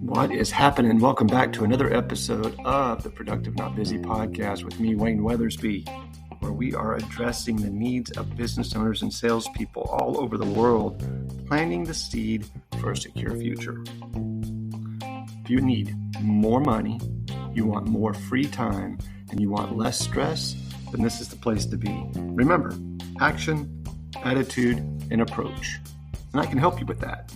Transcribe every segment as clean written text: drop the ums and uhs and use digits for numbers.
What is happening? Welcome back to another episode of the Productive Not Busy podcast with me, Wayne Weathersby, where we are addressing the needs of business owners and salespeople all over the world, planting the seed for a secure future. If you need more money, you want more free time, and you want less stress, then this is the place to be. Remember, action, attitude, and approach. And I can help you with that.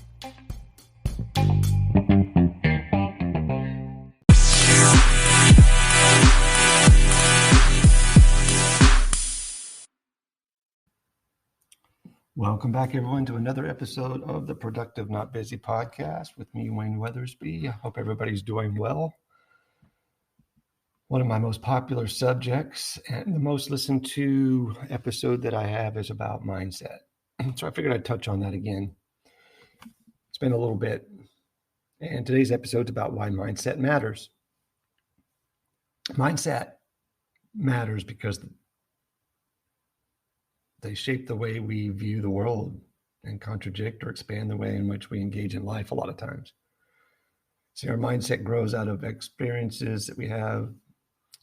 Welcome back, everyone, to another episode of the Productive Not Busy podcast with me, Wayne Weathersby. I hope everybody's doing well. One of my most popular subjects and the most listened to episode that I have is about mindset. So I figured I'd touch on that again. It's been a little bit. And today's episode's about why mindset matters. Mindset matters because they shape the way we view the world and contradict or expand the way in which we engage in life a lot of times. See, our mindset grows out of experiences that we have,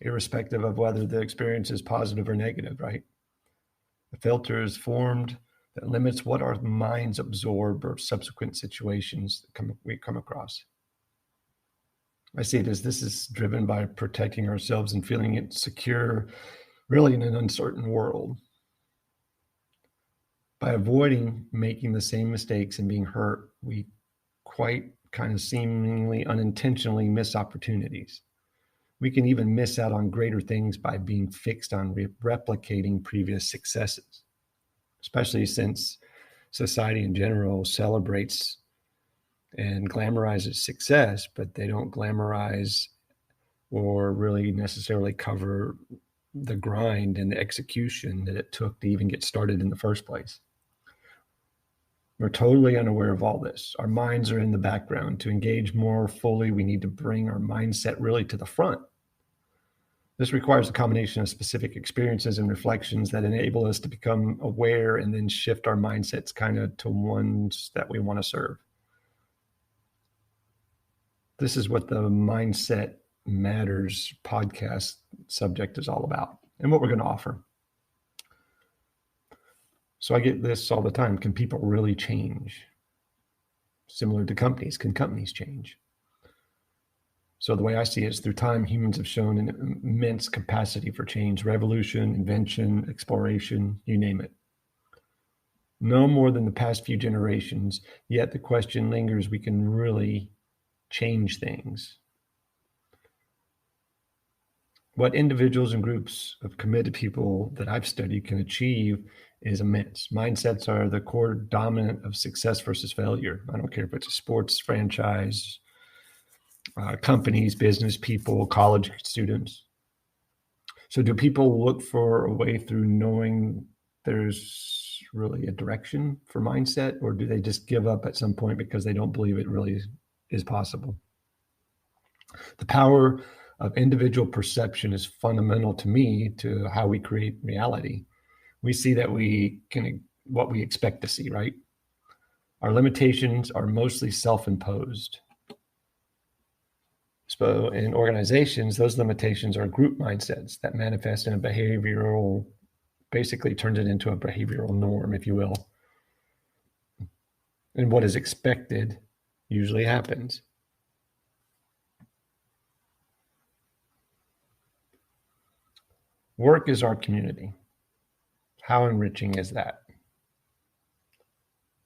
irrespective of whether the experience is positive or negative, right? The filter is formed that limits what our minds absorb or subsequent situations that we come across. I see it as this is driven by protecting ourselves and feeling it secure, really in an uncertain world. By avoiding making the same mistakes and being hurt, we quite kind of seemingly unintentionally miss opportunities. We can even miss out on greater things by being fixed on replicating previous successes, especially since society in general celebrates and glamorizes success, but they don't glamorize or really necessarily cover the grind and the execution that it took to even get started in the first place. We're totally unaware of all this. Our minds are in the background. To engage more fully, we need to bring our mindset really to the front. This requires a combination of specific experiences and reflections that enable us to become aware and then shift our mindsets kind of to ones that we want to serve. This is what the Mindset Matters podcast subject is all about and what we're going to offer. So I get this all the time. Can people really change? Similar to companies, can companies change? So the way I see it is through time, humans have shown an immense capacity for change, revolution, invention, exploration, you name it. No more than the past few generations, yet the question lingers, we can really change things. What individuals and groups of committed people that I've studied can achieve is immense. Mindsets are the core dominant of success versus failure. I don't care if it's a sports franchise, companies, business people, college students. So do people look for a way through knowing there's really a direction for mindset, or do they just give up at some point because they don't believe it really is possible? The power of individual perception is fundamental to me to how we create reality. We see that we can what we expect to see, right? Our limitations are mostly self-imposed. So in organizations, those limitations are group mindsets that manifest in a behavioral, basically turns it into a behavioral norm, if you will. And what is expected usually happens. Work is our community. How enriching is that?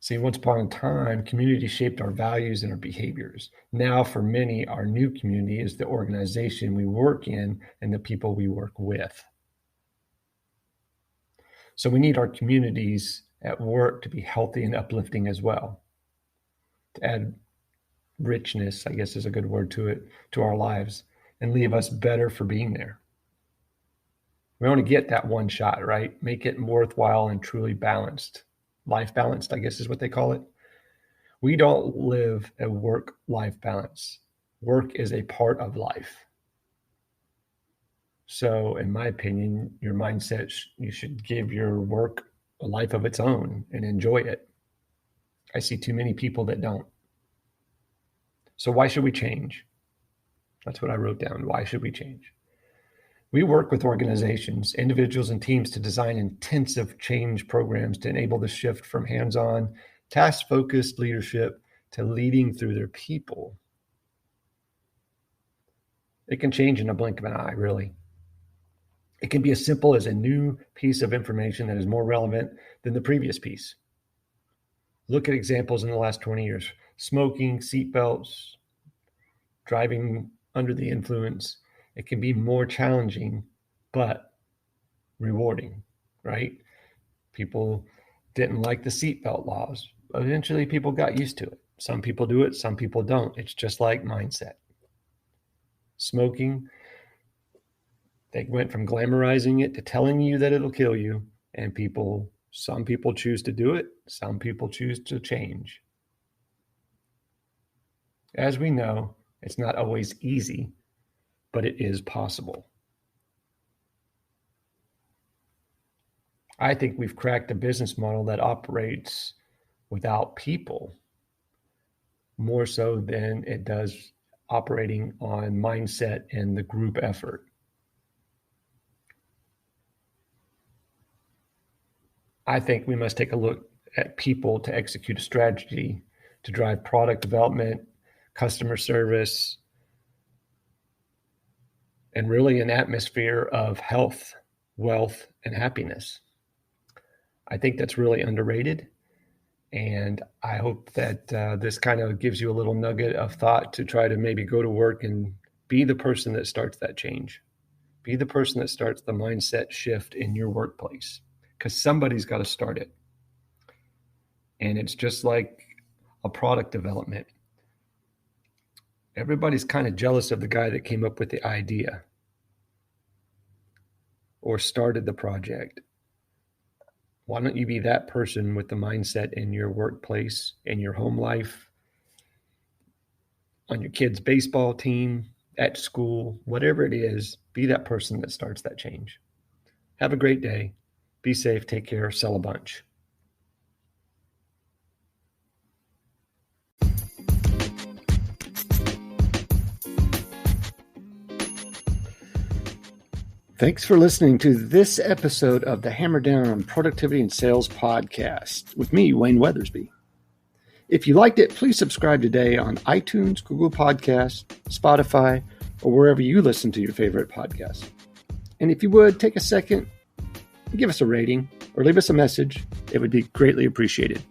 See, once upon a time, community shaped our values and our behaviors. Now, for many, our new community is the organization we work in and the people we work with. So we need our communities at work to be healthy and uplifting as well. To add richness, I guess is a good word to it, to our lives and leave us better for being there. We only get that one shot, right? Make it worthwhile and truly balanced. Life balanced, I guess is what they call it. We don't live a work-life balance. Work is a part of life. So in my opinion, your mindset, you should give your work a life of its own and enjoy it. I see too many people that don't. So why should we change? That's what I wrote down. Why should we change? We work with organizations, individuals, and teams to design intensive change programs to enable the shift from hands-on, task-focused leadership to leading through their people. It can change in a blink of an eye, really. It can be as simple as a new piece of information that is more relevant than the previous piece. Look at examples in the last 20 years. Smoking, seatbelts, driving under the influence. It can be more challenging, but rewarding, right? People didn't like the seatbelt laws. Eventually, people got used to it. Some people do it, some people don't. It's just like mindset. Smoking, they went from glamorizing it to telling you that it'll kill you, and some people choose to do it, some people choose to change. As we know, it's not always easy, but it is possible. I think we've cracked a business model that operates without people more so than it does operating on mindset and the group effort. I think we must take a look at people to execute a strategy to drive product development, customer service, and really an atmosphere of health, wealth, and happiness. I think that's really underrated. And I hope that this kind of gives you a little nugget of thought to try to maybe go to work and be the person that starts that change. Be the person that starts the mindset shift in your workplace, because somebody's got to start it. And it's just like a product development. Everybody's kind of jealous of the guy that came up with the idea or started the project. Why don't you be that person with the mindset in your workplace, in your home life, on your kid's baseball team, at school, whatever it is, be that person that starts that change. Have a great day. Be safe. Take care. Sell a bunch. Thanks for listening to this episode of the Hammer Down Productivity and Sales Podcast with me, Wayne Weathersby. If you liked it, please subscribe today on iTunes, Google Podcasts, Spotify, or wherever you listen to your favorite podcasts. And if you would, take a second, give us a rating or leave us a message. It would be greatly appreciated.